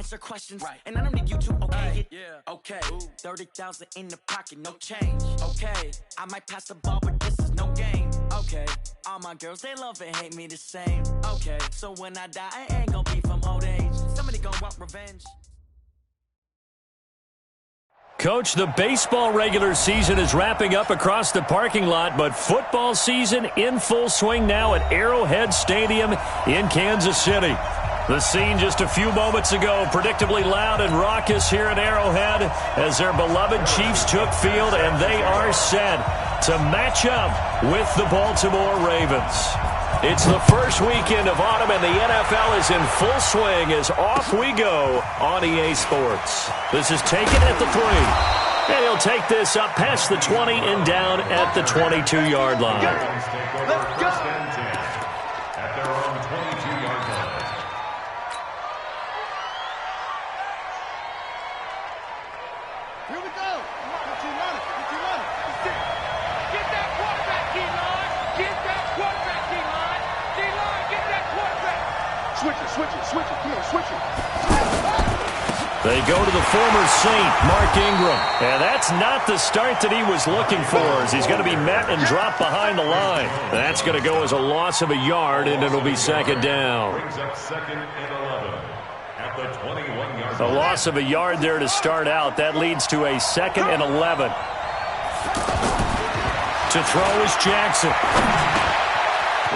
answer questions. Right. And I don't need you to okay it. Yeah. Okay. 30,000 in the pocket, no change. Okay. I might pass the ball, but this is no game. Okay. All my girls, they love and hate me the same. Okay. So when I die, I ain't gonna be from old age. Somebody gonna want revenge. Coach, the baseball regular season is wrapping up across the parking lot, but football season in full swing now at Arrowhead Stadium in Kansas City. The scene just a few moments ago, predictably loud and raucous here at Arrowhead as their beloved Chiefs took field, and they are set to match up with the Baltimore Ravens. It's the first weekend of autumn, and the NFL is in full swing as off we go on EA Sports. This is taken at the 3. And he'll take this up past the 20 and down at the 22-yard line. Let's go. At their own 22-yard line. Here we go. Get you running. Get that quarterback, D-line. Get that quarterback, D-line. D-line, get that quarterback. Switch it. Come on, switch it. They go to the former Saint, Mark Ingram. And that's not the start that he was looking for, as he's going to be met and dropped behind the line. That's going to go as a loss of a yard, and it'll be second down. Brings up 2nd and 11 at the 21-yard A line. loss of a yard there to start out. That leads to a 2nd and 11. To throw is Jackson.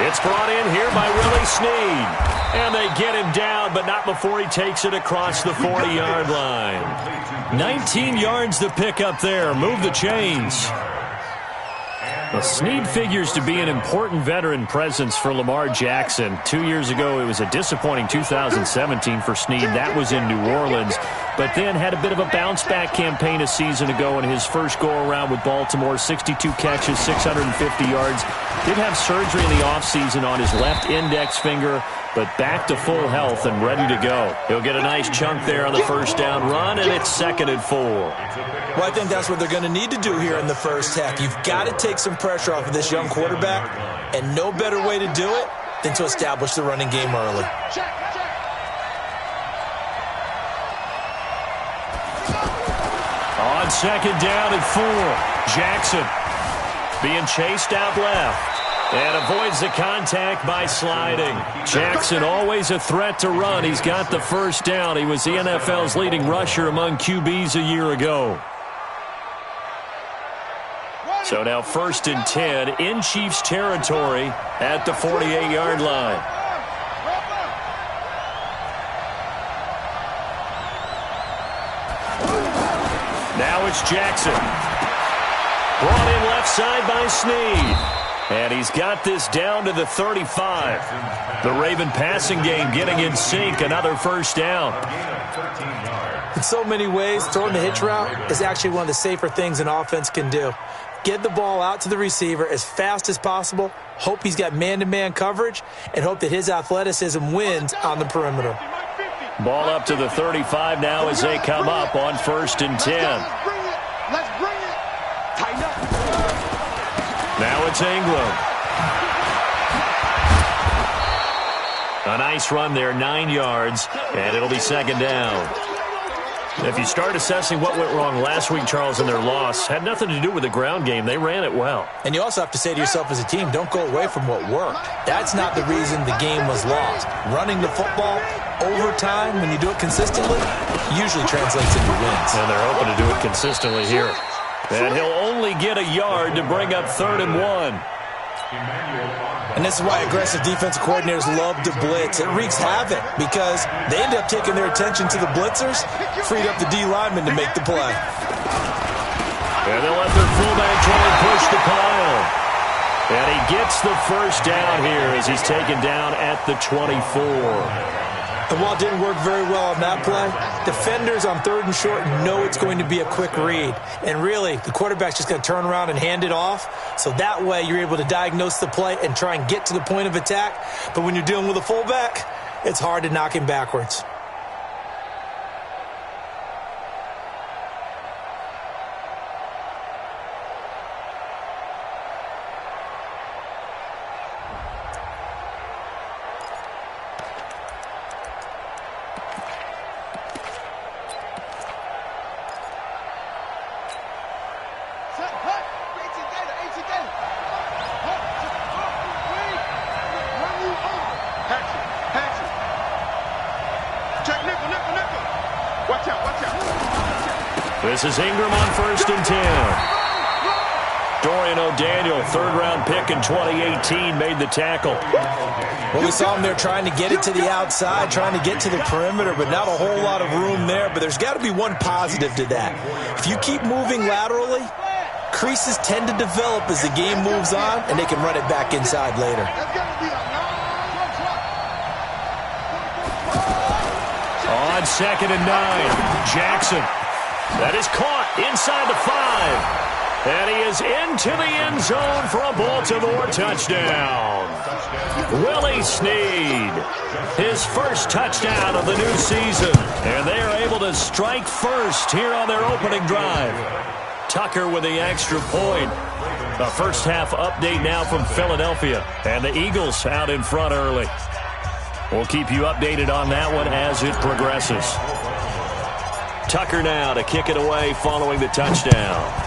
It's brought in here by Willie Snead. And they get him down, but not before he takes it across the 40-yard line. 19 yards to pick up there. Move the chains. Well, Snead figures to be an important veteran presence for Lamar Jackson. 2 years ago, it was a disappointing 2017 for Snead. That was in New Orleans. But then had a bit of a bounce-back campaign a season ago in his first go-around with Baltimore. 62 catches, 650 yards. Did have surgery in the offseason on his left index finger, but back to full health and ready to go. He'll get a nice chunk there on the first down run, and it's 2nd and 4. Well, I think that's what they're going to need to do here in the first half. You've got to take some pressure off of this young quarterback, and no better way to do it than to establish the running game early. On 2nd down and 4, Jackson being chased out left. And avoids the contact by sliding. Jackson always a threat to run. He's got the first down. He was the NFL's leading rusher among QBs a year ago. So now 1st and 10 in Chiefs territory at the 48-yard line. Now it's Jackson. Brought in left side by Snead. And he's got this down to the 35. The Raven passing game getting in sync. Another first down. In so many ways, throwing the hitch route is actually one of the safer things an offense can do. Get the ball out to the receiver as fast as possible, hope he's got man-to-man coverage, and hope that his athleticism wins on the perimeter. Ball up to the 35 now as they come up on 1st and 10. Let's bring it. Tighten up. Now it's Ingram. A nice run there, 9 yards, and it'll be 2nd down. If you start assessing what went wrong last week, Charles, in their loss, had nothing to do with the ground game. They ran it well. And you also have to say to yourself as a team, don't go away from what worked. That's not the reason the game was lost. Running the football over time, when you do it consistently, usually translates into wins. And they're hoping to do it consistently here. And he'll only get a yard to bring up 3rd and 1. And this is why aggressive defensive coordinators love to blitz. It wreaks havoc because they end up taking their attention to the blitzers, freed up the D lineman to make the play. And they'll let their fullback try and push the pile. And he gets the first down here as he's taken down at the 24. And while it didn't work very well on that play, defenders on 3rd and short know it's going to be a quick read. And really, the quarterback's just going to turn around and hand it off. So that way, you're able to diagnose the play and try and get to the point of attack. But when you're dealing with a fullback, it's hard to knock him backwards. Watch out, watch out. This is Ingram on 1st and 10. Dorian O'Daniel, third-round pick in 2018, made the tackle. Well, we saw him there trying to get it to the outside, trying to get to the perimeter, but not a whole lot of room there. But there's got to be one positive to that. If you keep moving laterally, creases tend to develop as the game moves on, and they can run it back inside later. On 2nd and 9, Jackson. That is caught inside the 5. And he is into the end zone for a Baltimore touchdown. Willie Snead, his first touchdown of the new season. And they are able to strike first here on their opening drive. Tucker with the extra point. A first-half update now from Philadelphia. And the Eagles out in front early. We'll keep you updated on that one as it progresses. Tucker now to kick it away following the touchdown.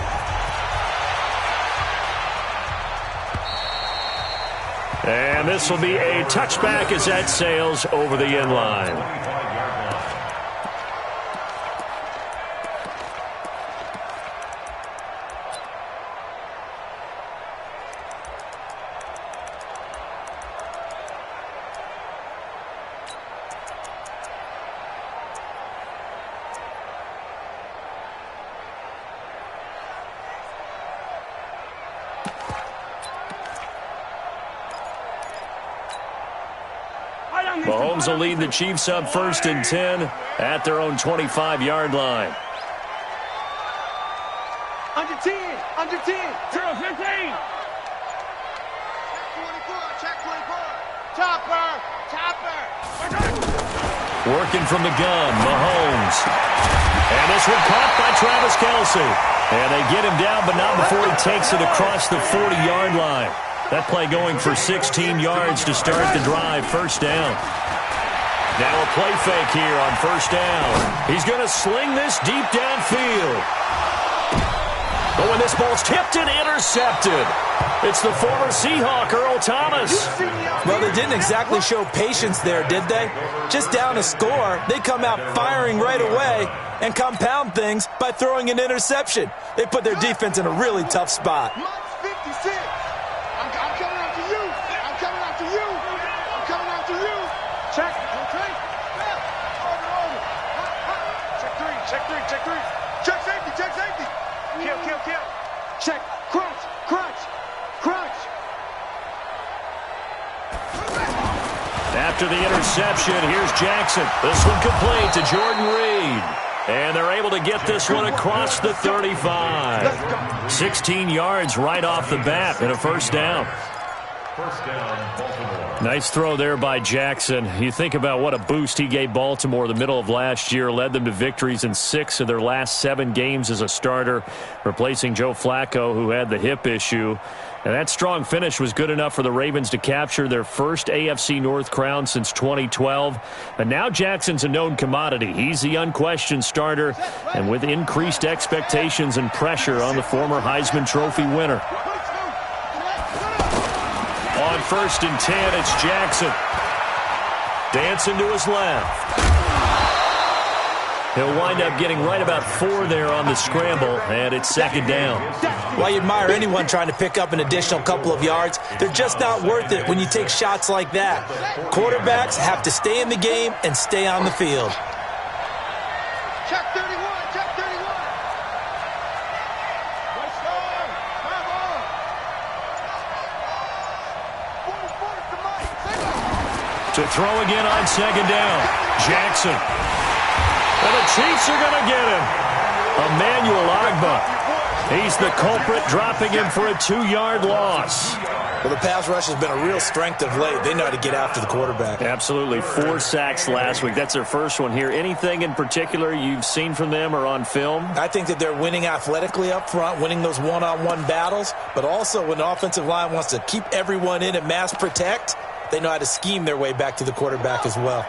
And this will be a touchback as that sails over the end line. Mahomes will lead the Chiefs up 1st and 10 at their own 25-yard line. Under 10, under 10, 0-15. Check 24. Chopper, chopper. Working from the gun, Mahomes. And this one caught by Travis Kelce. And they get him down, but not before he takes it across the 40-yard line. That play going for 16 yards to start the drive, 1st down. Now a play fake here on 1st down. He's going to sling this deep downfield. But when this ball's tipped and intercepted, it's the former Seahawk, Earl Thomas. Well, they didn't exactly show patience there, did they? Just down a score, they come out firing right away and compound things by throwing an interception. They put their defense in a really tough spot. Check, crunch, crunch, crunch. After the interception, here's Jackson. This one complete to Jordan Reed. And they're able to get this one across the 35. 16 yards right off the bat and a 1st down. 1st down, Baltimore. Nice throw there by Jackson. You think about what a boost he gave Baltimore the middle of last year, led them to victories in 6 of their last 7 games as a starter, replacing Joe Flacco, who had the hip issue. And that strong finish was good enough for the Ravens to capture their first AFC North crown since 2012. And now Jackson's a known commodity. He's the unquestioned starter, and with increased expectations and pressure on the former Heisman Trophy winner. On 1st and 10, it's Jackson. Dancing to his left. He'll wind up getting right about 4 there on the scramble, and it's 2nd down. Well, you admire anyone trying to pick up an additional couple of yards. They're just not worth it when you take shots like that. Quarterbacks have to stay in the game and stay on the field. Check 31, check 31. Nice strong. Come on. 44 To throw again on 2nd down. Jackson. And the Chiefs are going to get him. Emmanuel Ogbah. He's the culprit, dropping him for a 2-yard loss. Well, the pass rush has been a real strength of late. They know how to get after the quarterback. Absolutely. 4 sacks last week. That's their first one here. Anything in particular you've seen from them or on film? I think that they're winning athletically up front, winning those one-on-one battles, but also when the offensive line wants to keep everyone in and mass protect, they know how to scheme their way back to the quarterback as well.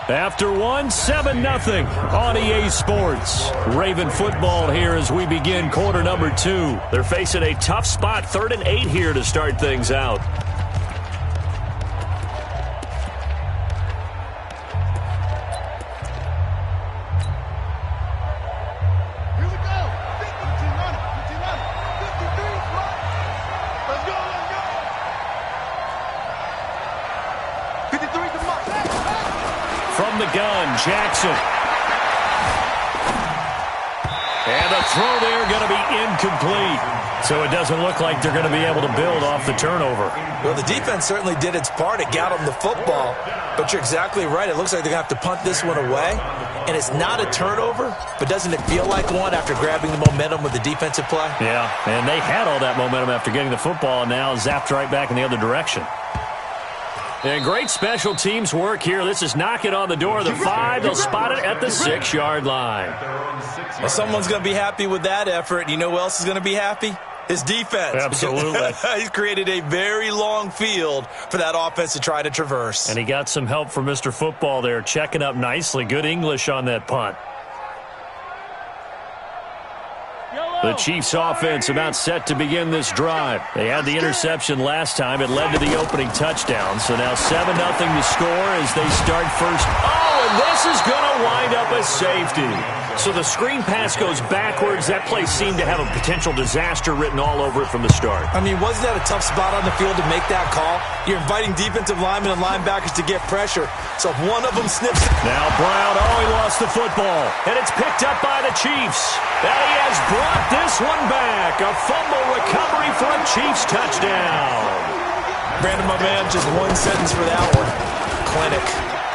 After one, 7-0 on EA Sports. Raven football here as we begin quarter number 2. They're facing a tough spot, 3rd and 8 here to start things out. From the gun, Jackson. And the throw there going to be incomplete. So it doesn't look like they're going to be able to build off the turnover. Well, the defense certainly did its part. It got them the football. But you're exactly right. It looks like they're going to have to punt this one away. And it's not a turnover, but doesn't it feel like one after grabbing the momentum with the defensive play? Yeah, and they had all that momentum after getting the football and now zapped right back in the other direction. And great special teams work here. This is knocking on the door of the 5. They'll spot it at the 6-yard line. Well, someone's going to be happy with that effort. You know who else is going to be happy? His defense. Absolutely. He's created a very long field for that offense to try to traverse. And he got some help from Mr. Football there, checking up nicely. Good English on that punt. The Chiefs offense about set to begin this drive. They had the interception last time. It led to the opening touchdown. So now 7-0 to score as they start first. Oh, and this is going to wind up a safety. So the screen pass goes backwards. That play seemed to have a potential disaster written all over it from the start. I mean, wasn't that a tough spot on the field to make that call? You're inviting defensive linemen and linebackers to get pressure. So if one of them snips it. Now Brown, he lost the football. And it's picked up by the Chiefs. And he has brought this one back. A fumble recovery for a Chiefs touchdown. Brandon, my man, just one sentence for that one. Clinic.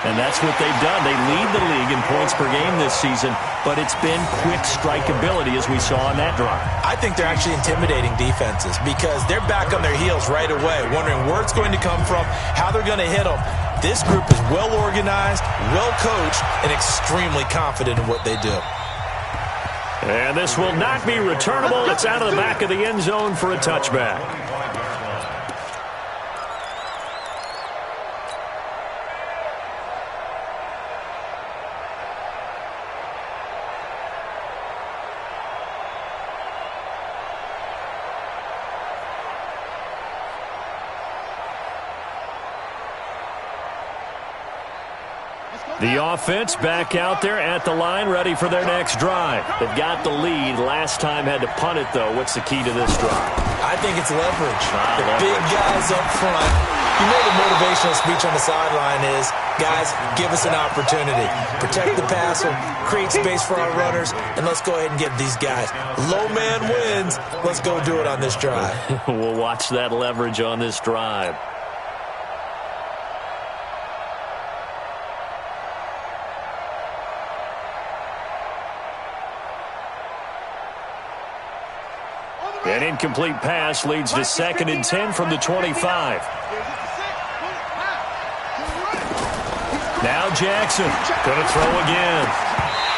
And that's what they've done. They lead the league in points per game this season, but it's been quick strikeability as we saw on that drive. I think they're actually intimidating defenses because they're back on their heels right away, wondering where it's going to come from, how they're going to hit them. This group is well organized, well coached, and extremely confident in what they do. And this will not be returnable. It's out of the back of the end zone for a touchback. The offense back out there at the line, ready for their next drive. They've got the lead. Last time had to punt it, though. What's the key to this drive? I think it's leverage. The big guys up front. You know the motivational speech on the sideline is, guys, give us an opportunity. Protect the passer, create space for our runners, and let's go ahead and get these guys. Low man wins. Let's go do it on this drive. We'll watch that leverage on this drive. An incomplete pass leads to 2nd and 10 from the 25. Now Jackson going to throw again.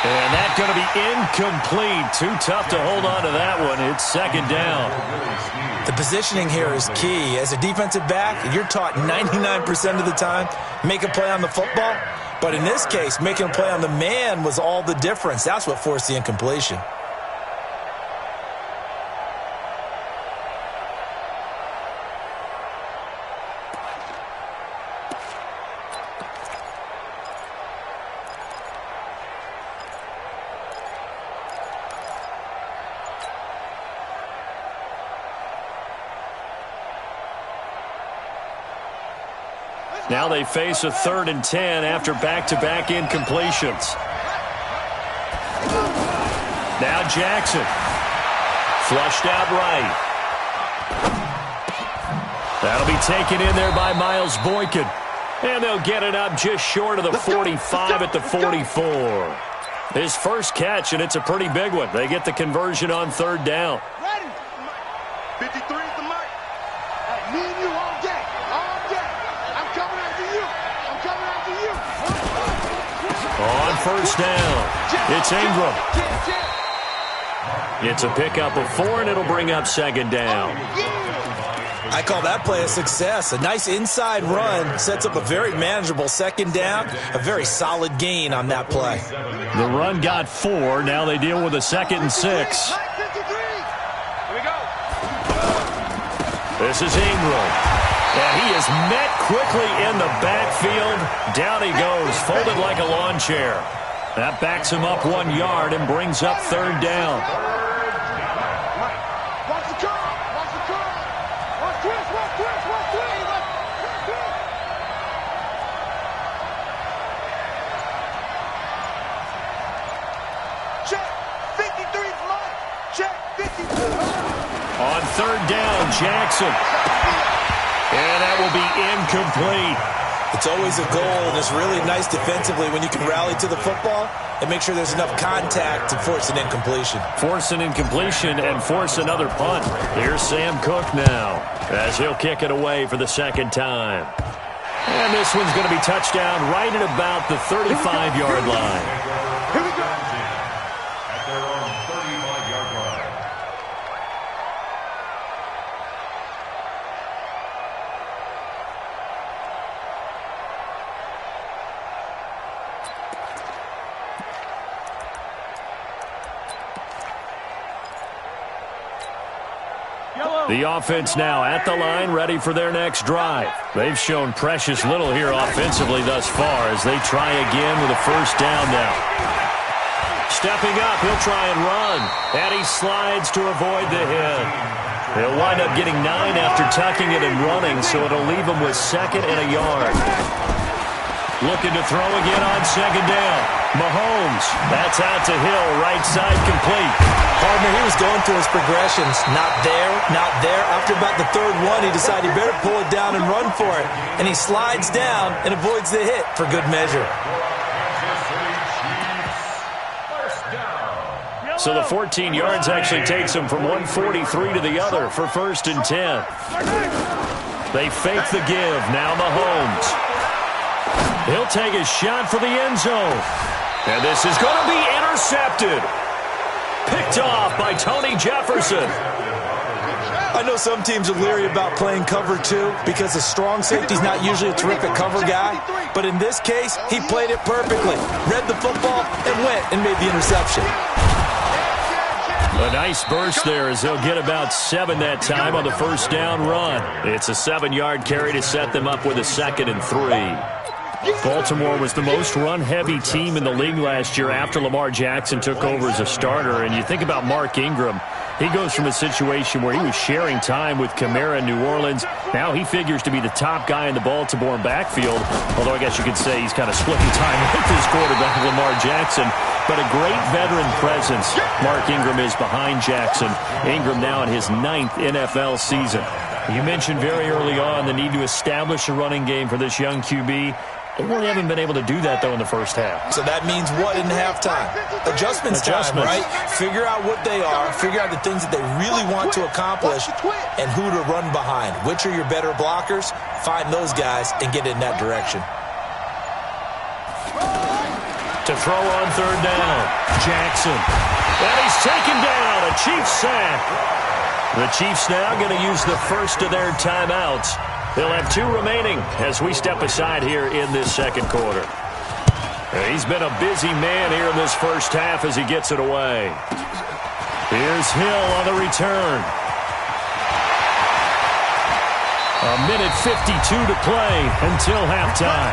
And that's going to be incomplete. Too tough to hold on to that one. It's 2nd down. The positioning here is key. As a defensive back, you're taught 99% of the time, make a play on the football. But in this case, making a play on the man was all the difference. That's what forced the incompletion. Now they face a 3rd and 10 after back-to-back incompletions. Now Jackson. Flushed out right. That'll be taken in there by Miles Boykin. And they'll get it up just short of the 45 at the 44. His first catch, and it's a pretty big one. They get the conversion on 3rd down. 53 is the mark. Me and you all day. All day. I'm coming after you. I'm coming after you. On 1st down, it's Ingram. It's a pickup of 4, and it'll bring up 2nd down. I call that play a success. A nice inside run sets up a very manageable second down, a very solid gain on that play. The run got 4. Now they deal with a 2nd and 6. Here we go. This is Ingram. And he is met quickly in the backfield. Down he goes, folded like a lawn chair. That backs him up 1 yard and brings up 3rd down. Watch the curve. Watch the curve. Watch twist. Watch twist. Watch twist. Watch twist. Check. 53's mine. Check. 53. On 3rd down, Jackson. And that will be incomplete. It's always a goal, and it's really nice defensively when you can rally to the football and make sure there's enough contact to force an incompletion. Force an incompletion and force another punt. Here's Sam Cook now as he'll kick it away for the 2nd time. And this one's going to be touchdown right at about the 35-yard line. Here we go. At their own 35-yard line. The offense now at the line, ready for their next drive. They've shown precious little here offensively thus far as they try again with a 1st down now. Stepping up, he'll try and run. And he slides to avoid the hit. He'll wind up getting 9 after tucking it and running, so it'll leave him with 2nd and a yard. Looking to throw again on 2nd down. Mahomes, that's out to Hill, right side complete. Partner, he was going through his progressions. Not there, not there. After about the 3rd one, he decided he better pull it down and run for it. And he slides down and avoids the hit for good measure. So the 14 yards actually takes him from 143 to the other for 1st and 10. They fake the give. Now Mahomes. He'll take a shot for the end zone. And this is going to be intercepted. Picked off by Tony Jefferson. I know some teams are leery about playing cover 2 because a strong safety's not usually a terrific cover guy. But in this case, he played it perfectly. Read the football and went and made the interception. A nice burst there as they'll get about 7 that time on the 1st down run. It's a 7-yard carry to set them up with a 2nd and 3. Baltimore was the most run-heavy team in the league last year after Lamar Jackson took over as a starter. And you think about Mark Ingram, he goes from a situation where he was sharing time with Kamara in New Orleans. Now he figures to be the top guy in the Baltimore backfield, although I guess you could say he's kind of splitting time with his quarterback, Lamar Jackson. But a great veteran presence. Mark Ingram is behind Jackson. Ingram now in his 9th NFL season. You mentioned very early on the need to establish a running game for this young QB. They really haven't been able to do that, though, in the first half. So that means what in halftime? Adjustments time, right? Figure out what they are, figure out the things that they really want to accomplish, and who to run behind. Which are your better blockers? Find those guys and get in that direction. To throw on 3rd down, Jackson. And he's taken down, a Chiefs sack. The Chiefs now going to use the first of their timeouts. They'll have 2 remaining as we step aside here in this 2nd quarter. He's been a busy man here in this first half as he gets it away. Here's Hill on the return. A minute 52 to play until halftime.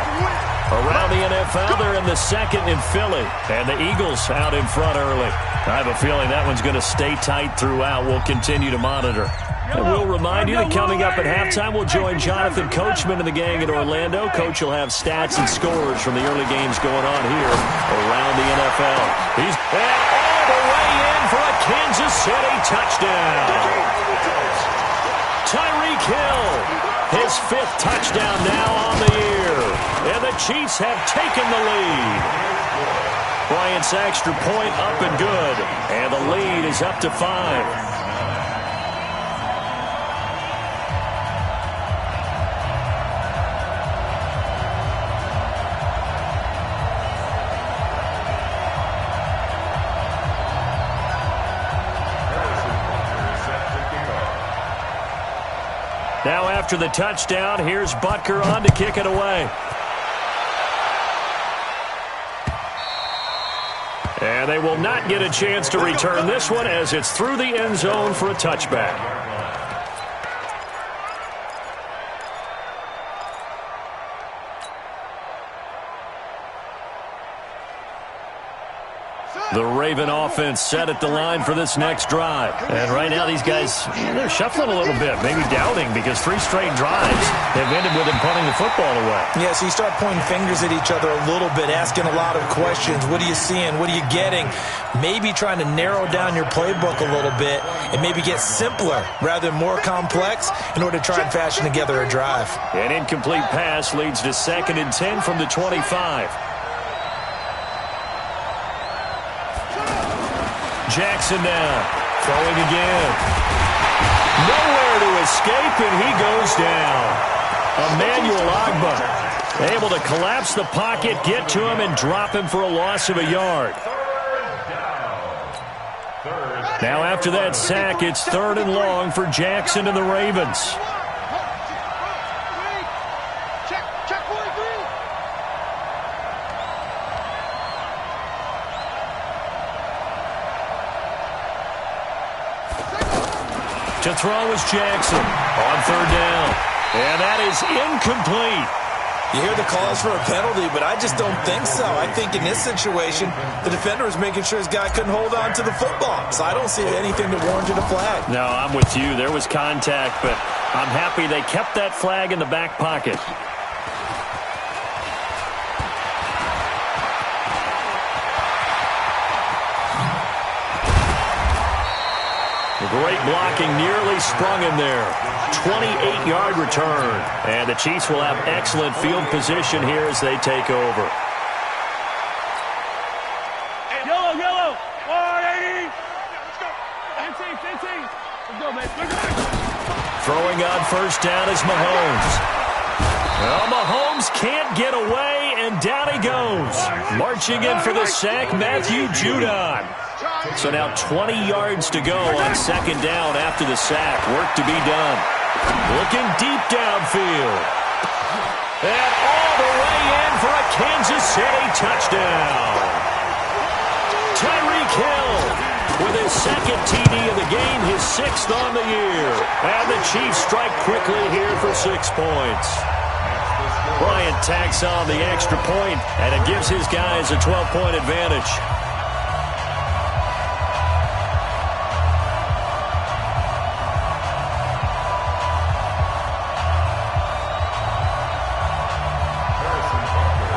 Around the NFL, they're in the 2nd in Philly. And the Eagles out in front early. I have a feeling that one's going to stay tight throughout. We'll continue to monitor. And we'll remind you that coming up at halftime, we'll join Jonathan Coachman and the gang in Orlando. Coach will have stats and scores from the early games going on here around the NFL. He's all the way in for a Kansas City touchdown. Tyreek Hill, his 5th touchdown now on the year. And the Chiefs have taken the lead. Bryant's extra point up and good. And the lead is up to 5. Now after the touchdown, here's Butker on to kick it away. And they will not get a chance to return this one as it's through the end zone for a touchback. The Raven offense set at the line for this next drive. And right now these guys, they're shuffling a little bit, maybe doubting, because 3 straight drives have ended with them punting the football away. Yeah, so you start pointing fingers at each other a little bit, asking a lot of questions. What are you seeing? What are you getting? Maybe trying to narrow down your playbook a little bit and maybe get simpler rather than more complex in order to try and fashion together a drive. An incomplete pass leads to 2nd and 10 from the 25. Jackson now, throwing again. Nowhere to escape, and he goes down. Emmanuel Agba able to collapse the pocket, get to him, and drop him for a loss of a yard. Now after that sack, it's 3rd and long for Jackson and the Ravens. To throw is Jackson on 3rd down. And that is incomplete. You hear the calls for a penalty, but I just don't think so. I think in this situation, the defender was making sure his guy couldn't hold on to the football. So I don't see anything to warrant a flag. No, I'm with you. There was contact, but I'm happy they kept that flag in the back pocket. Great blocking, nearly sprung him there. 28-yard return. And the Chiefs will have excellent field position here as they take over. Yellow, yellow. 480. Let's go. 15. Let's go, man. Throwing on 1st down is Mahomes. Well, Mahomes can't get away, and down he goes. Marching in for the sack, Matthew Judon. So now 20 yards to go on 2nd down after the sack. Work to be done. Looking deep downfield. And all the way in for a Kansas City touchdown. Tyreek Hill with his 2nd TD of the game, his 6th on the year. And the Chiefs strike quickly here for 6 points. Bryant tacks on the extra point, and it gives his guys a 12-point advantage.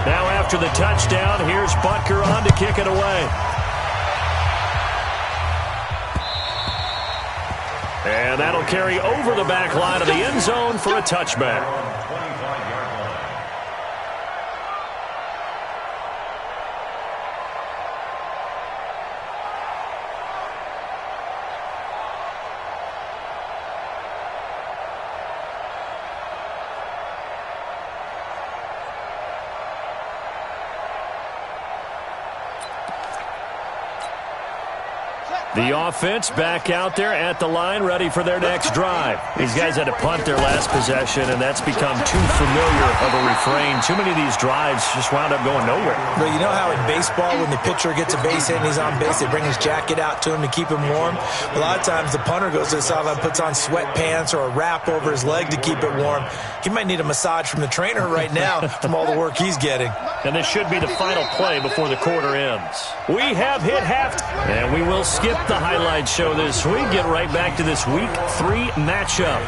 Now after the touchdown, here's Butker on to kick it away. And that'll carry over the back line of the end zone for a touchback. The offense back out there at the line, ready for their next drive. These guys had to punt their last possession, and that's become too familiar of a refrain. Too many of these drives just wound up going nowhere. But you know how in baseball, when the pitcher gets a base hit and he's on base, they bring his jacket out to him to keep him warm? A lot of times the punter goes to the sideline, puts on sweatpants or a wrap over his leg to keep it warm. He might need a massage from the trainer right now from all the work he's getting. And this should be the final play before the quarter ends. We have hit half, and we will skip the highlight show this week. Get right back to this Week 3 matchup.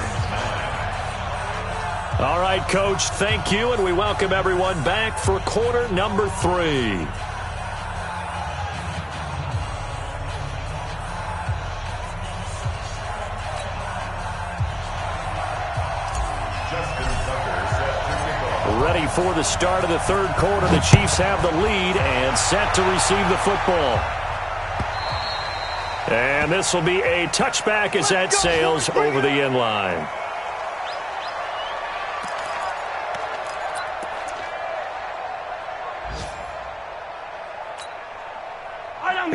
All right, Coach, thank you, and we welcome everyone back for quarter number 3. Ready for the start of the 3rd quarter. The Chiefs have the lead and set to receive the football. And this will be a touchback as that sails over the end line.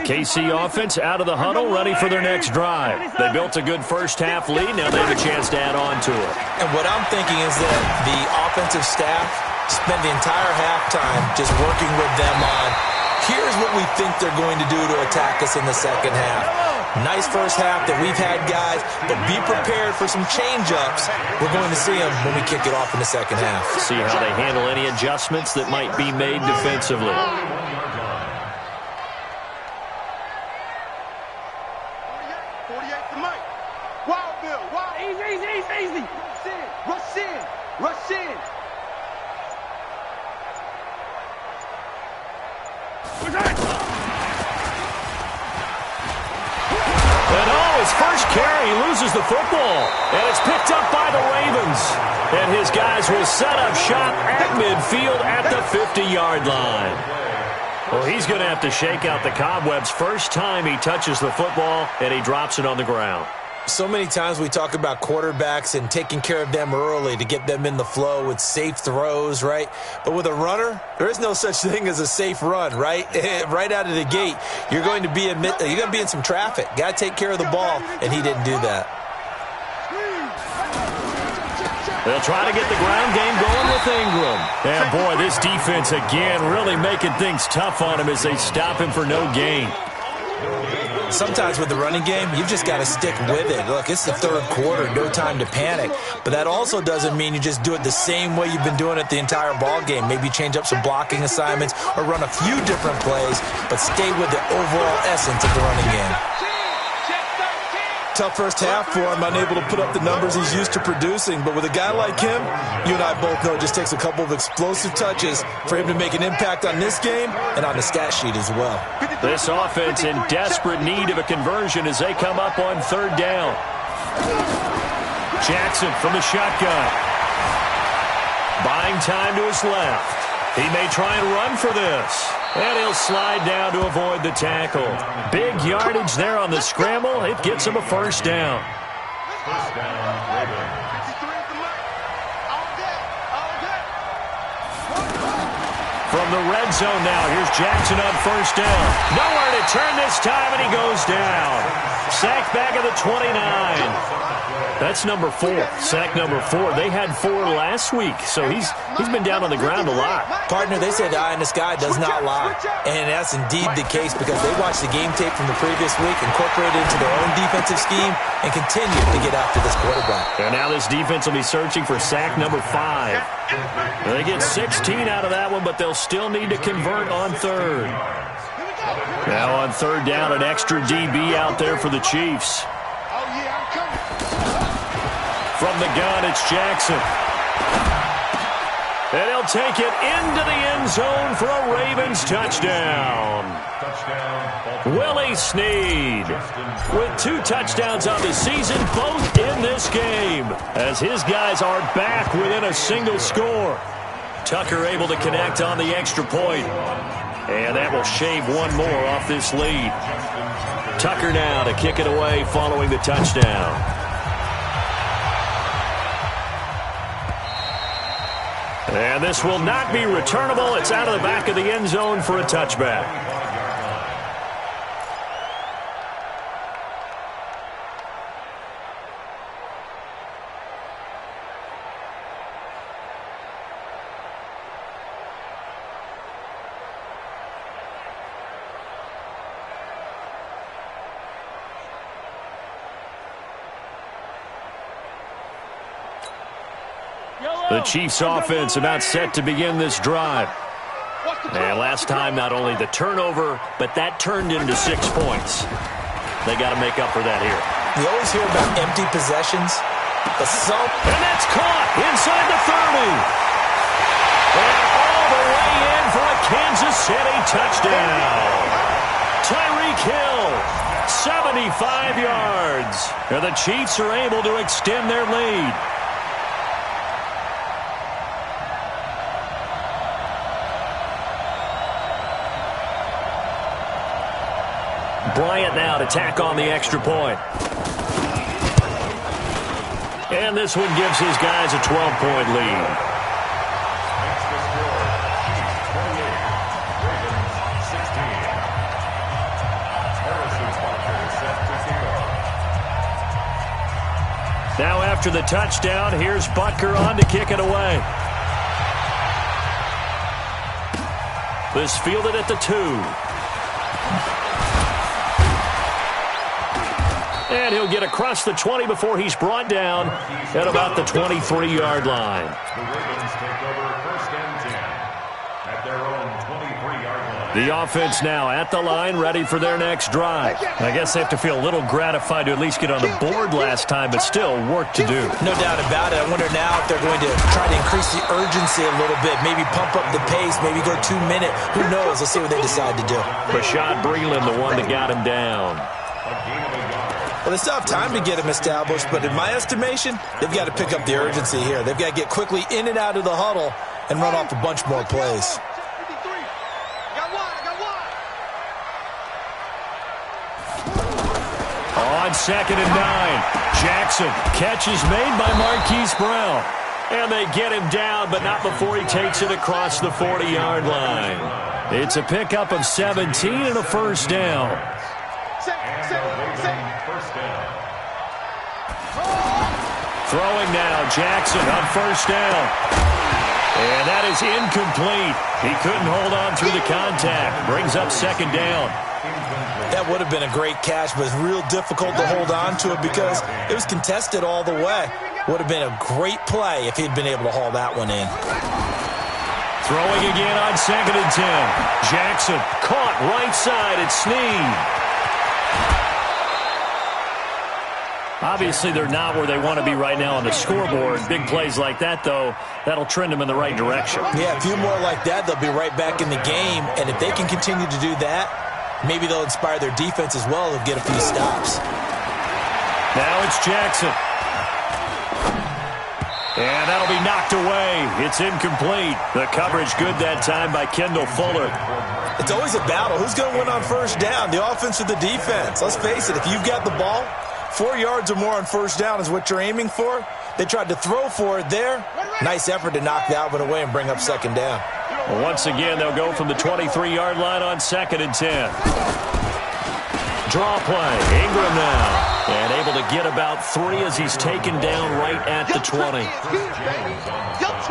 KC offense out of the huddle, ready for their next drive. They built a good first-half lead. Now they have a chance to add on to it. And what I'm thinking is that the offensive staff spent the entire halftime just working with them on, here's what we think they're going to do to attack us in the second half. Nice first half that we've had, guys, but be prepared for some change-ups. We're going to see them when we kick it off in the second half. See how they handle any adjustments that might be made defensively. 48 to Mike. Wild Bill. Wild. Easy. Rush in. His first carry, he loses the football, and it's picked up by the Ravens. And his guys will set up shop at midfield at the 50-yard line. Well, he's going to have to shake out the cobwebs first time he touches the football, and he drops it on the ground. So many times we talk about quarterbacks and taking care of them early to get them in the flow with safe throws, right? But with a runner, there is no such thing as a safe run, right? Right out of the gate, you're going to be in some traffic. Got to take care of the ball, and he didn't do that. They'll try to get the ground game going with Ingram. And boy, this defense again really making things tough on him as they stop him for no gain. Sometimes with the running game, you've just got to stick with it. Look, it's the third quarter, no time to panic. But that also doesn't mean you just do it the same way you've been doing it the entire ball game. Maybe change up some blocking assignments or run a few different plays, but stay with the overall essence of the running game. Tough first half for him, unable to put up the numbers he's used to producing. But with a guy like him, you and I both know it just takes a couple of explosive touches for him to make an impact on this game and on the stat sheet as well. This offense in desperate need of a conversion as they come up on third down. Jackson from the shotgun. Buying time to his left. He may try and run for this. And he'll slide down to avoid the tackle. Big yardage there on the scramble. It gets him a first down. First down, Ravens. From the red zone now, here's Jackson on first down. Nowhere to turn this time, and he goes down. Sack back at the 29. That's number 4. Sack number 4. They had 4 last week, so he's been down on the ground a lot. Partner, they say the eye in the sky does not lie. And that's indeed the case because they watched the game tape from the previous week, incorporated it into their own defensive scheme, and continue to get after this quarterback. And now this defense will be searching for sack number 5. They get 16 out of that one, but they'll still need to convert on third. Now on third down, an extra DB out there for the Chiefs. From the gun, it's Jackson. And he'll take it into the end zone for a Ravens touchdown. Willie Snead with 2 touchdowns on the season, both in this game, as his guys are back within a single score. Tucker able to connect on the extra point. And that will shave one more off this lead. Tucker now to kick it away following the touchdown. And this will not be returnable. It's out of the back of the end zone for a touchback. The Chiefs offense about set to begin this drive. And last time, not only the turnover, but that turned into 6 points. They got to make up for that here. You always hear about empty possessions, but some... And that's caught inside the 30. And all the way in for a Kansas City touchdown. Tyreek Hill, 75 yards. And the Chiefs are able to extend their lead. Bryant now to tack on the extra point. And this one gives his guys a 12-point lead. Now after the touchdown, here's Butker on to kick it away. This fielded at the 2. And he'll get across the 20 before he's brought down at about the 23-yard line. The Ravens take over 1st and 10 at their own 23-yard line. The offense now at the line, ready for their next drive. I guess they have to feel a little gratified to at least get on the board last time, but still work to do. No doubt about it. I wonder now if they're going to try to increase the urgency a little bit, maybe pump up the pace, maybe go 2 minute. Who knows? Let's see what they decide to do. Rashad Breeland, the one that got him down. Well, they still have time to get him established, but in my estimation, they've got to pick up the urgency here. They've got to get quickly in and out of the huddle and run off a bunch more plays. On 2nd and 9, Jackson. Catch is made by Marquise Brown. And they get him down, but not before he takes it across the 40-yard line. It's a pickup of 17 and a first down. Throwing now, Jackson on first down. And that is incomplete. He couldn't hold on through the contact. Brings up 2nd down. That would have been a great catch, but it's real difficult to hold on to it because it was contested all the way. Would have been a great play if he'd been able to haul that one in. Throwing again on 2nd and 10. Jackson caught right side at Snead. Obviously, they're not where they want to be right now on the scoreboard. Big plays like that, though, that'll trend them in the right direction. Yeah, a few more like that, they'll be right back in the game. And if they can continue to do that, maybe they'll inspire their defense as well to get a few stops. Now it's Jackson. And that'll be knocked away. It's incomplete. The coverage good that time by Kendall Fuller. It's always a battle. Who's going to win on first down, the offense or the defense? Let's face it, if you've got the ball, 4 yards or more on first down is what you're aiming for. They tried to throw for it there. Nice effort to knock that one away and bring up 2nd down. Well, once again, they'll go from the 23-yard line on 2nd and 10. Draw play. Ingram now. And able to get about 3 as he's taken down right at the 20.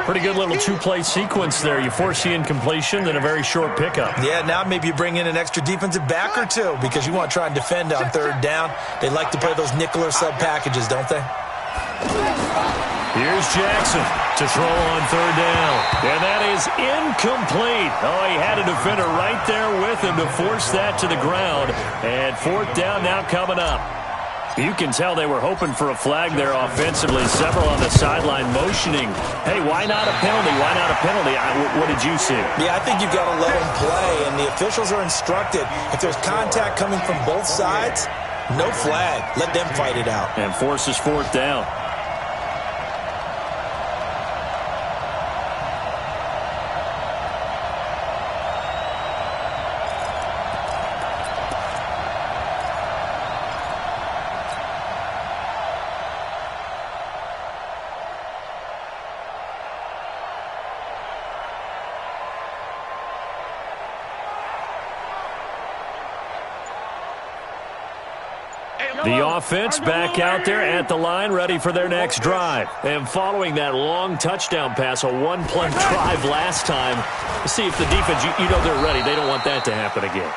Pretty good little 2-play sequence there. You force the incompletion, then a very short pickup. Yeah, now maybe you bring in an extra defensive back or 2 because you want to try and defend on 3rd down. They like to play those nickel or sub packages, don't they? Here's Jackson to throw on 3rd down. And that is incomplete. Oh, he had a defender right there with him to force that to the ground. And 4th down now coming up. You can tell they were hoping for a flag there offensively. Several on the sideline motioning. Hey, why not a penalty? Why not a penalty? What did you see? Yeah, I think you've got to let them play, and the officials are instructed. If there's contact coming from both sides, no flag. Let them fight it out. And forces 4th down. The offense back out there at the line, ready for their next drive. And following that long touchdown pass, a 1-play drive last time, see if the defense, you know they're ready. They don't want that to happen again.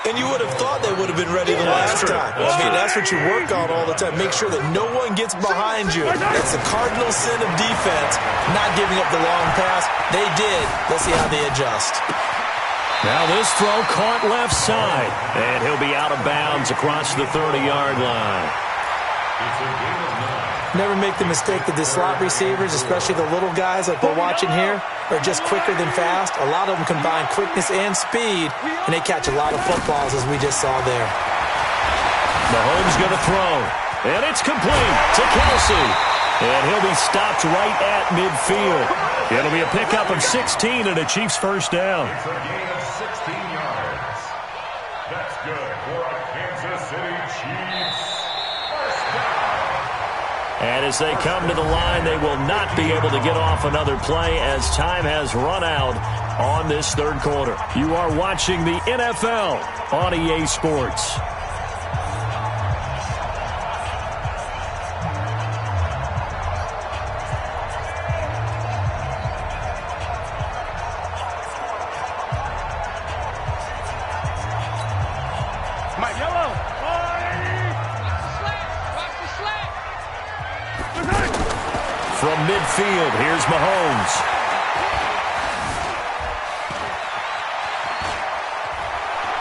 And you would have thought they would have been ready the last time. That's what you work on all the time. Make sure that no one gets behind you. That's the cardinal sin of defense, not giving up the long pass. They did. Let's see how they adjust. Now this throw caught left side, and he'll be out of bounds across the 30-yard line. Never make the mistake that the slot receivers, especially the little guys like we're watching here, are just quicker than fast. A lot of them combine quickness and speed, and they catch a lot of footballs, as we just saw there. Mahomes going to throw, and it's complete to Kelsey. And he'll be stopped right at midfield. It'll be a pickup of 16 and a Chiefs first down. It's a gain of 16 yards. That's good for a Kansas City Chiefs first down. And as they come to the line, they will not be able to get off another play as time has run out on this 3rd quarter. You are watching the NFL on EA Sports. From midfield, here's Mahomes.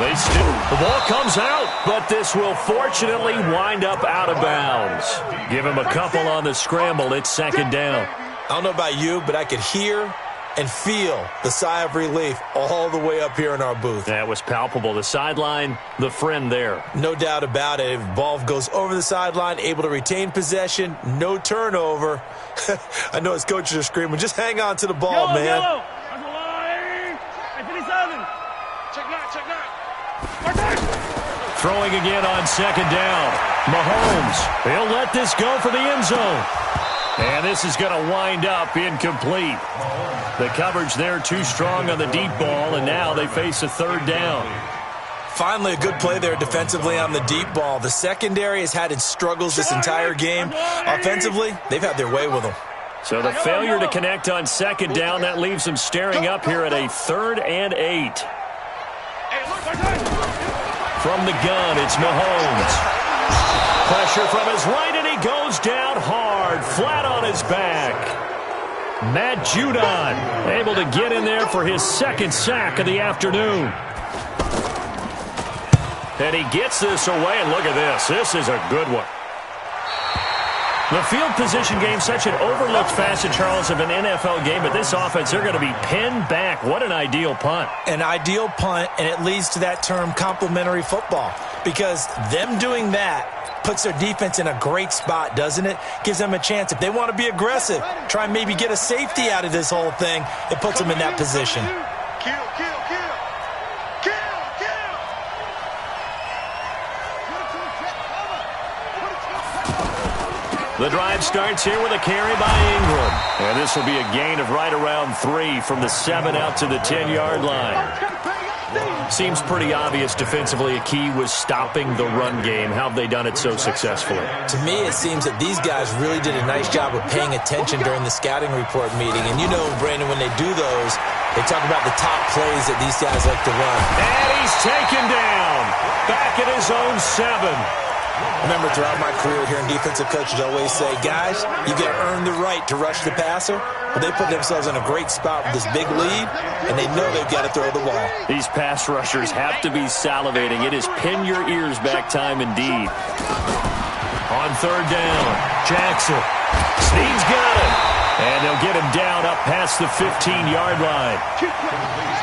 The ball comes out, but this will fortunately wind up out of bounds. Give him a couple on the scramble. It's second down. I don't know about you, but I could hear and feel the sigh of relief all the way up here in our booth. That was palpable. The sideline, the friend there. No doubt about it. If the ball goes over the sideline, able to retain possession, no turnover. I know his coaches are screaming, just hang on to the ball, man. Yellow. Throwing again on second down. Mahomes, he'll let this go for the end zone. And this is going to wind up incomplete. The coverage there too strong on the deep ball, and now they face a third down. Finally, a good play there defensively on the deep ball. The secondary has had its struggles this entire game. Offensively, they've had their way with them. So the failure to connect on second down, that leaves them staring up here at a 3rd and 8. From the gun, it's Mahomes. Pressure from his right, and he goes down hard, flat on his back. Matt Judon able to get in there for his second sack of the afternoon. And he gets this away, and look at this. This is a good one. The field position game, such an overlooked facet, Charles, of an NFL game, but this offense, they're going to be pinned back. What an ideal punt. An ideal punt, and it leads to that term complementary football, because them doing that puts their defense in a great spot, doesn't it? Gives them a chance. If they want to be aggressive, try and maybe get a safety out of this whole thing, it puts them in that position. Kill. The drive starts here with a carry by Ingram. And this will be a gain of right around 3 from the 7 out to the 10-yard line. Seems pretty obvious defensively a key was stopping the run game. How have they done it so successfully? To me, it seems that these guys really did a nice job of paying attention during the scouting report meeting. And you know, Brandon, when they do those, they talk about the top plays that these guys like to run. And he's taken down. Back at his own 7. Remember, throughout my career here in defensive coaches always say, guys, you got to earn the right to rush the passer. But they put themselves in a great spot with this big lead, and they know they've got to throw the ball. These pass rushers have to be salivating. It is pin your ears back time indeed. On third down, Jackson. Snead's got it. And they'll get him down up past the 15-yard line.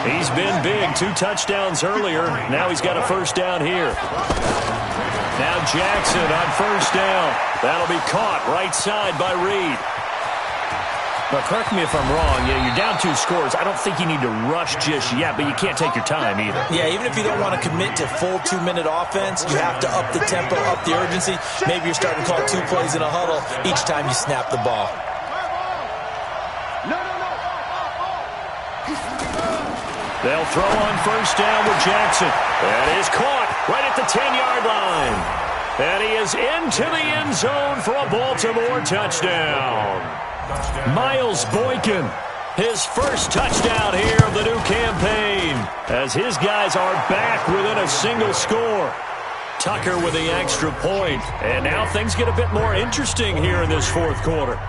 He's been big. 2 touchdowns earlier. Now he's got a first down here. Now Jackson on first down. That'll be caught right side by Reed. But correct me if I'm wrong. Yeah, you're down 2 scores. I don't think you need to rush just yet, but you can't take your time either. Yeah, even if you don't want to commit to full 2-minute offense, you have to up the tempo, up the urgency. Maybe you're starting to call 2 plays in a huddle each time you snap the ball. They'll throw on first down with Jackson. That is caught right at the 10-yard line. And he is into the end zone for a Baltimore touchdown. Miles Boykin, his first touchdown here of the new campaign, as his guys are back within a single score. Tucker with the extra point. And now things get a bit more interesting here in this fourth quarter.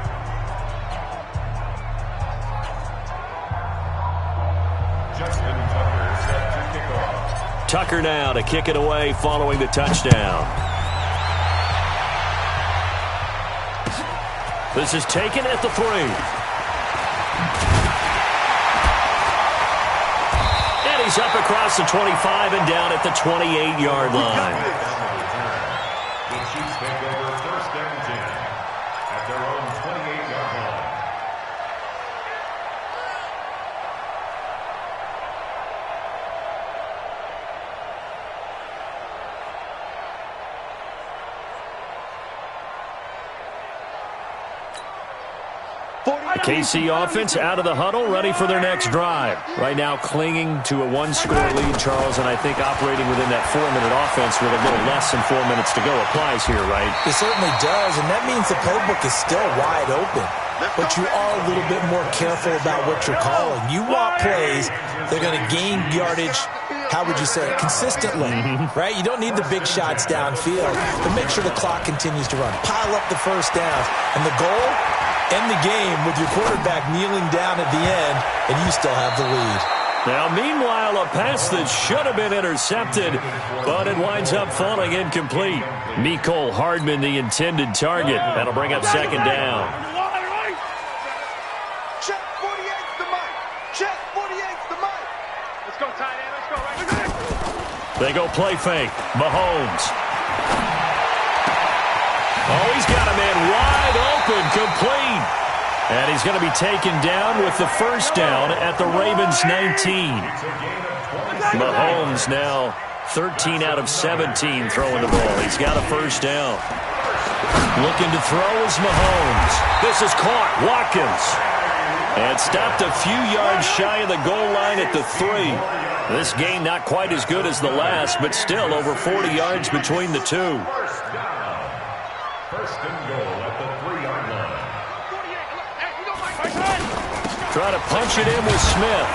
Tucker now to kick it away following the touchdown. This is taken at the 3. And he's up across the 25 and down at the 28-yard line. The Chiefs take over first and 10 at their own 28-yard line. The KC offense out of the huddle, ready for their next drive. Right now clinging to a 1-score lead, Charles, and I think operating within that 4-minute offense with a little less than 4 minutes to go applies here, right? It certainly does, and that means the playbook is still wide open. But you are a little bit more careful about what you're calling. You want plays that are going to gain yardage, how would you say it, consistently, right? You don't need the big shots downfield, but make sure the clock continues to run. Pile up the first downs, and the goal end the game with your quarterback kneeling down at the end, and you still have the lead. Now, meanwhile, a pass that should have been intercepted, but it winds up falling incomplete. Mecole Hardman, the intended target. That'll bring up second down. Check 48's the mic. Check 48's the mic. Let's go, tight end. Let's go. Right. They go play fake. Mahomes. Oh, he's got a man wide open, complete. And he's going to be taken down with the first down at the Ravens' 19. Mahomes now 13 out of 17 throwing the ball. He's got a first down. Looking to throw is Mahomes. This is caught. Watkins. And stopped a few yards shy of the goal line at the 3. This game not quite as good as the last, but still over 40 yards between the two. First and goal at the 3-yard line. Try to punch it in with Smith.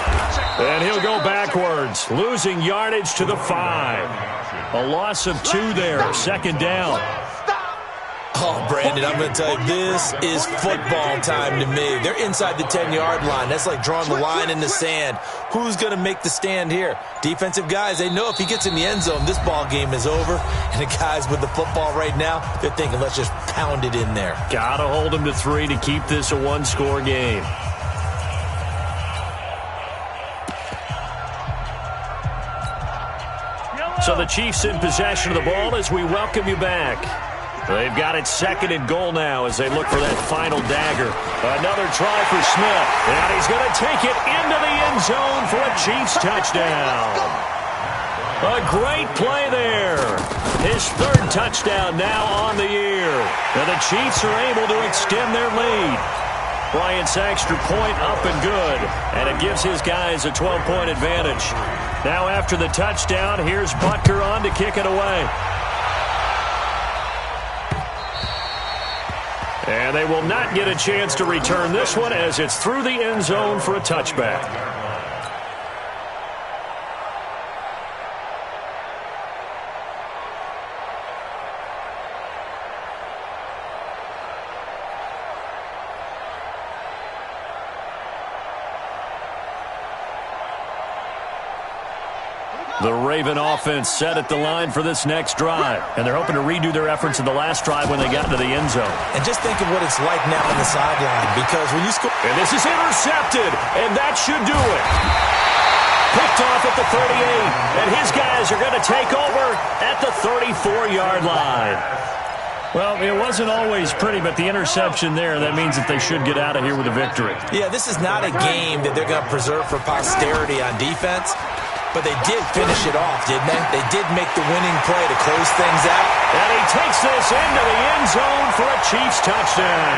And he'll go backwards, losing yardage to the 5. A loss of 2 there, second down. Oh, Brandon, I'm going to tell you, this is football time to me. They're inside the 10-yard line. That's like drawing the line in the sand. Who's going to make the stand here? Defensive guys, they know if he gets in the end zone, this ball game is over. And the guys with the football right now, they're thinking, let's just pound it in there. Got to hold him to 3 to keep this a one-score game. So the Chiefs in possession of the ball as we welcome you back. They've got it second and goal now as they look for that final dagger. Another try for Smith. And he's going to take it into the end zone for a Chiefs touchdown. A great play there. His third touchdown now on the year. And the Chiefs are able to extend their lead. Bryant's extra point up and good. And it gives his guys a 12-point advantage. Now after the touchdown, here's Butker on to kick it away. And they will not get a chance to return this one as it's through the end zone for a touchback. The Raven offense set at the line for this next drive. And they're hoping to redo their efforts in the last drive when they got into the end zone. And just think of what it's like now on the sideline, because when you score... And this is intercepted, and that should do it. Picked off at the 38, and his guys are going to take over at the 34-yard line. Well, it wasn't always pretty, but the interception there, that means that they should get out of here with a victory. Yeah, this is not a game that they're going to preserve for posterity on defense. But they did finish it off, didn't they? They did make the winning play to close things out. And he takes this into the end zone for a Chiefs touchdown.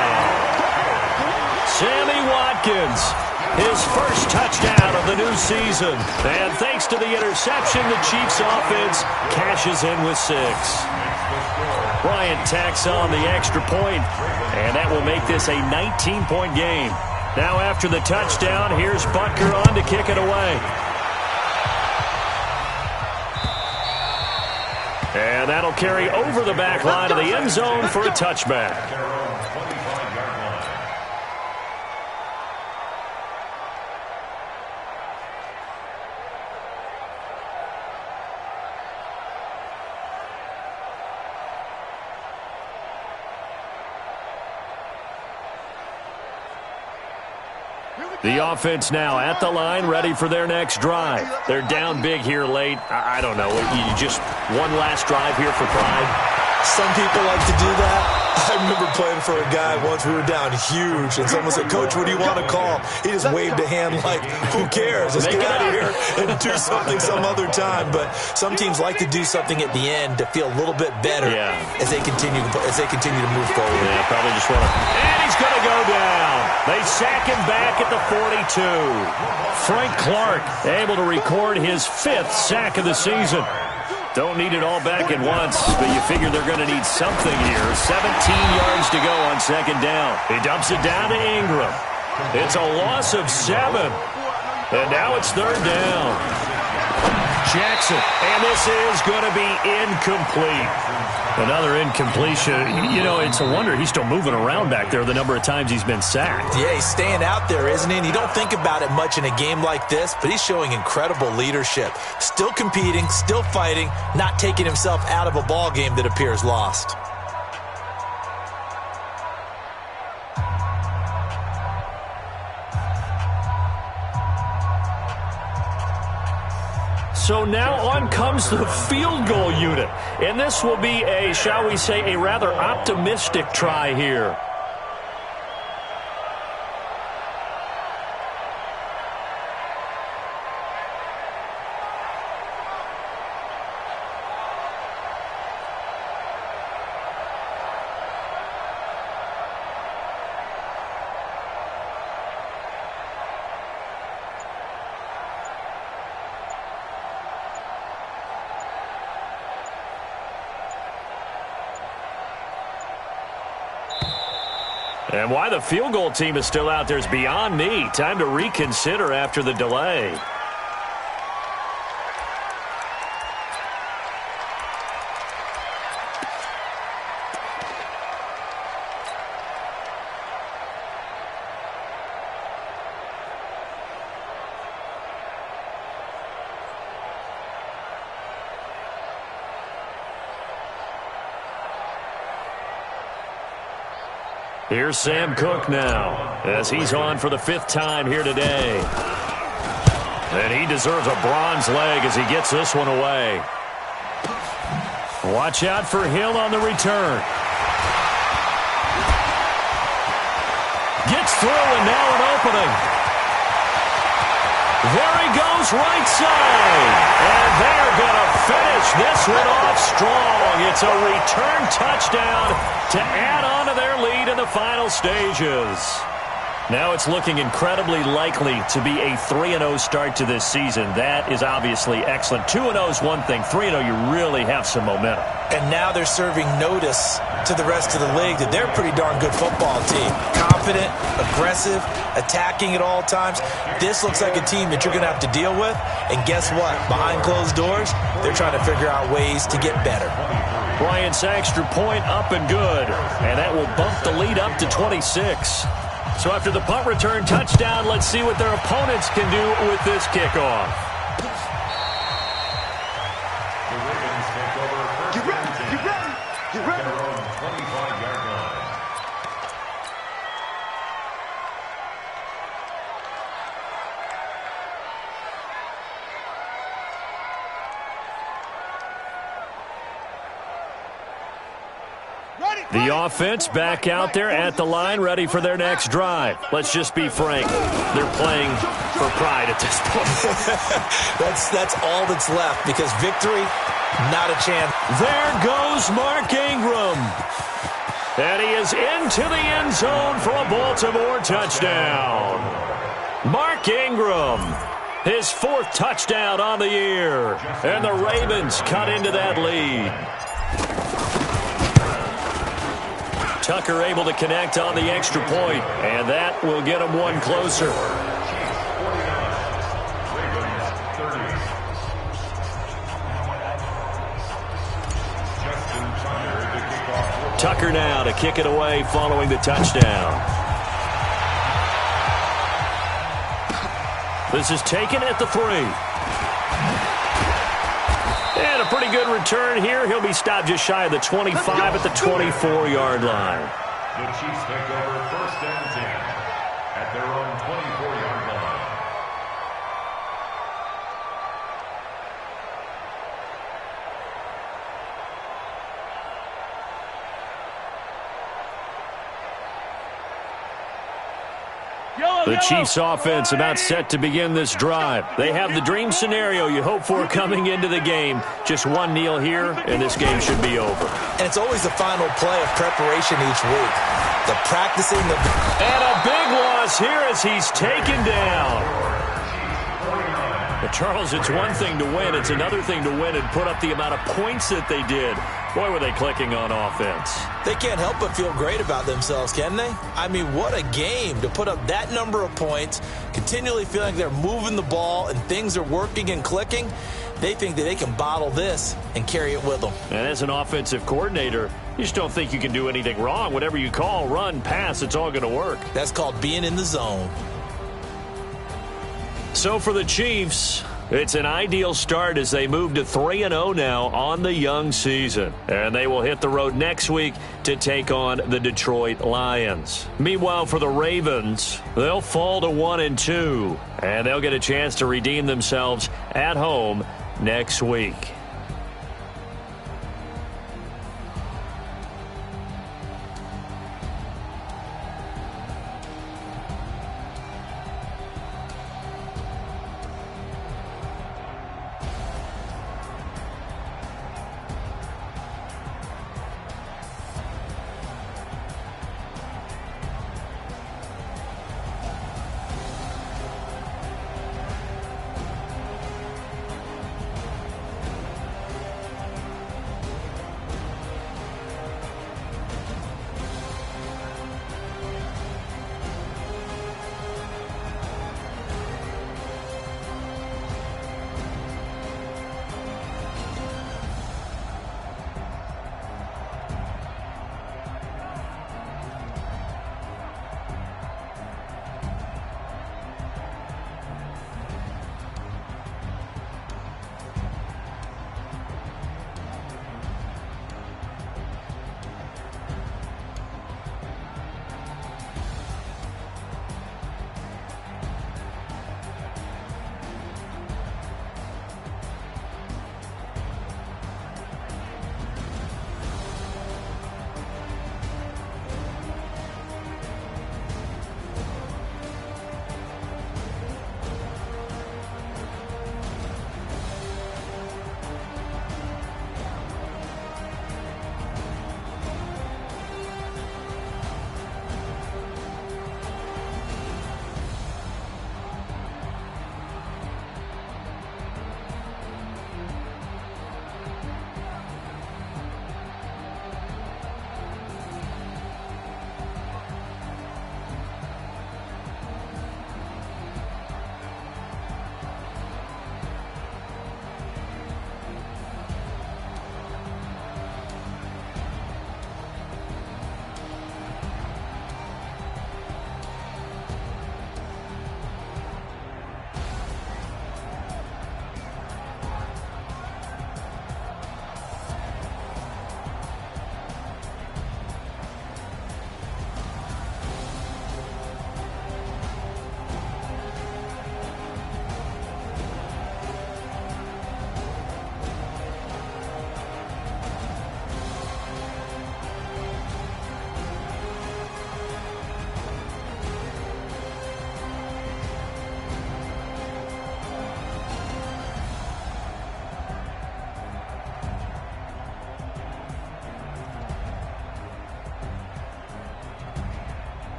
Sammy Watkins, his first touchdown of the new season. And thanks to the interception, the Chiefs offense cashes in with 6. Bryant tacks on the extra point, and that will make this a 19-point game. Now after the touchdown, here's Butker on to kick it away. And that'll carry over the back line of the end zone for a touchback. The offense now at the line, ready for their next drive. They're down big here late. I don't know. You just one last drive here for pride. Some people like to do that. I remember playing for a guy once. We were down huge, and someone said, "Coach, what do you want to call?" He just waved a hand like, "Who cares? Let's get out of here and do something some other time." But some teams like to do something at the end to feel a little bit better as they continue to move forward. Yeah, probably just want to. And he's going to go down. They sack him back at the 42. Frank Clark able to record his 5th sack of the season. Don't need it all back at once, but you figure they're going to need something here. 17 yards to go on second down. He dumps it down to Ingram. It's a loss of 7. And now it's third down. Jackson. And this is going to be incomplete. Another incompletion. You know, it's a wonder he's still moving around back there the number of times he's been sacked. Yeah, he's staying out there, isn't he? And you don't think about it much in a game like this, but he's showing incredible leadership. Still competing, still fighting, not taking himself out of a ball game that appears lost. So now on comes the field goal unit. And this will be a, shall we say, a rather optimistic try here. And why the field goal team is still out there is beyond me. Time to reconsider after the delay. Here's Sam Cook now, as he's on for the 5th time here today. And he deserves a bronze leg as he gets this one away. Watch out for Hill on the return. Gets through and now an opening. There he goes, right side. And they're going to finish this one off strong. It's a return touchdown to add on to their lead in the final stages. Now it's looking incredibly likely to be a 3-0 start to this season. That is obviously excellent. 2-0 is one thing. 3-0, you really have some momentum. And now they're serving notice to the rest of the league that they're a pretty darn good football team. Confident, aggressive, attacking at all times. This looks like a team that you're going to have to deal with. And guess what? Behind closed doors, they're trying to figure out ways to get better. Bryant's extra point up and good. And that will bump the lead up to 26. So after the punt return touchdown, let's see what their opponents can do with this kickoff. The Ravens take over first. Get ready, get ready, get ready. Their own 25-yard line. The offense back out there at the line, ready for their next drive. Let's just be frank. They're playing for pride at this point. That's all that's left, because victory, not a chance. There goes Mark Ingram. And he is into the end zone for a Baltimore touchdown. Mark Ingram, his 4th touchdown on the year. And the Ravens cut into that lead. Tucker able to connect on the extra point, and that will get him one closer. Tucker now to kick it away following the touchdown. This is taken at the 3. And a pretty good return here. He'll be stopped just shy of the 25 at the 24-yard line. The Chiefs take over 1st and 10 at their own 24-yard line. The Chiefs offense about set to begin this drive. They have the dream scenario you hope for coming into the game. Just one kneel here, and this game should be over. And it's always the final play of preparation each week. The practicing. And a big loss here as he's taken down. But Charles, it's one thing to win. It's another thing to win and put up the amount of points that they did. Boy, were they clicking on offense. They can't help but feel great about themselves, can they? I mean, what a game to put up that number of points, continually feeling they're moving the ball and things are working and clicking. They think that they can bottle this and carry it with them. And as an offensive coordinator, you just don't think you can do anything wrong. Whatever you call, run, pass, it's all going to work. That's called being in the zone. So for the Chiefs, it's an ideal start as they move to 3-0 now on the young season. And they will hit the road next week to take on the Detroit Lions. Meanwhile, for the Ravens, they'll fall to 1-2. And they'll get a chance to redeem themselves at home next week.